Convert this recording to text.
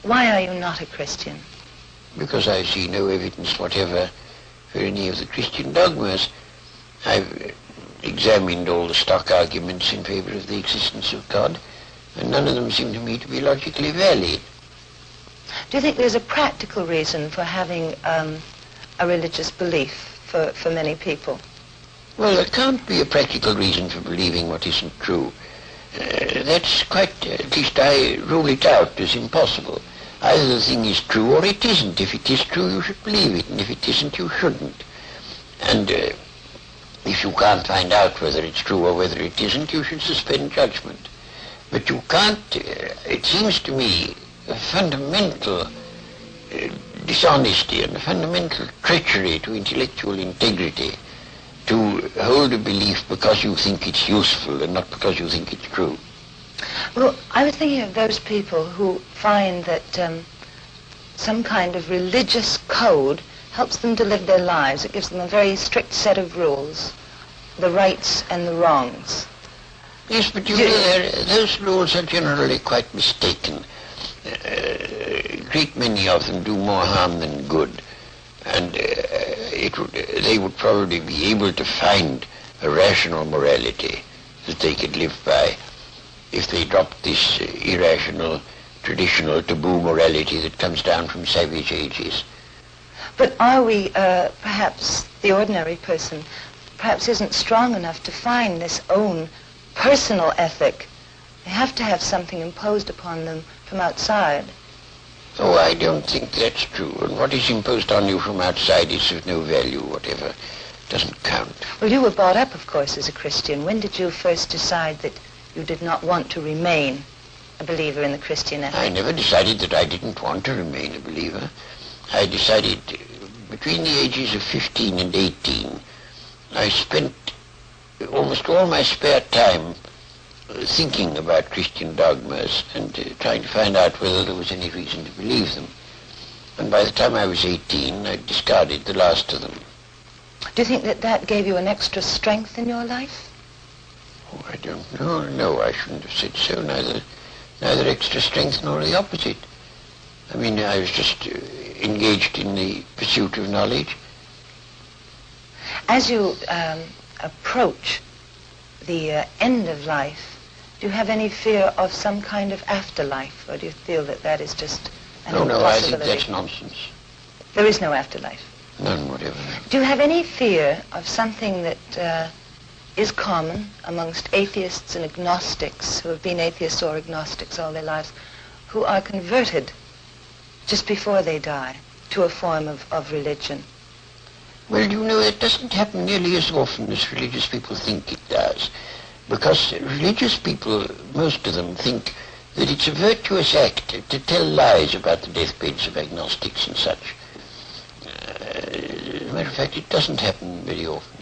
Why are you not a Christian? Because I see no evidence whatever for any of the Christian dogmas. I've examined all the stock arguments in favor of the existence of God, and none of them seem to me to be logically valid. Do you think there's a practical reason for having a religious belief for many people? Well, there can't be a practical reason for believing what isn't true. That's quite, at least I rule it out as impossible. Either the thing is true or it isn't. If it is true, you should believe it, and if it isn't, you shouldn't. And if you can't find out whether it's true or whether it isn't, you should suspend judgment. But you can't, it seems to me, a fundamental dishonesty and a fundamental treachery to intellectual integrity to hold a belief because you think it's useful and not because you think it's true. Well, I was thinking of those people who find that some kind of religious code helps them to live their lives. It gives them a very strict set of rules, the rights and the wrongs. Yes, but you know, those rules are generally quite mistaken. A great many of them do more harm than good, and they would probably be able to find a rational morality that they could live by if they dropped this irrational, traditional, taboo morality that comes down from savage ages. But are we, perhaps the ordinary person, perhaps isn't strong enough to find this own personal ethic? They have to have something imposed upon them from outside. Oh, I don't think that's true. And what is imposed on you from outside is of no value whatever. It doesn't count. Well, you were brought up, of course, as a Christian. When did you first decide that you did not want to remain a believer in the Christian ethic? I never decided that I didn't want to remain a believer. I decided between the ages of 15 and 18, I spent almost all my spare time thinking about Christian dogmas and trying to find out whether there was any reason to believe them. And by the time I was 18, I discarded the last of them. Do you think that that gave you an extra strength in your life? Oh, I don't know. No, I shouldn't have said so. Neither extra strength nor the opposite. I mean, I was just engaged in the pursuit of knowledge. As you approach the end of life, do you have any fear of some kind of afterlife, or do you feel that that is just an impossibility? No, I think that's nonsense. There is no afterlife? None whatever. Do you have any fear of something that is common amongst atheists and agnostics, who have been atheists or agnostics all their lives, who are converted just before they die to a form of religion? Well, you know, it doesn't happen nearly as often as religious people think it does. Because religious people, most of them, think that it's a virtuous act to tell lies about the deathbeds of agnostics and such. As a matter of fact, it doesn't happen very often.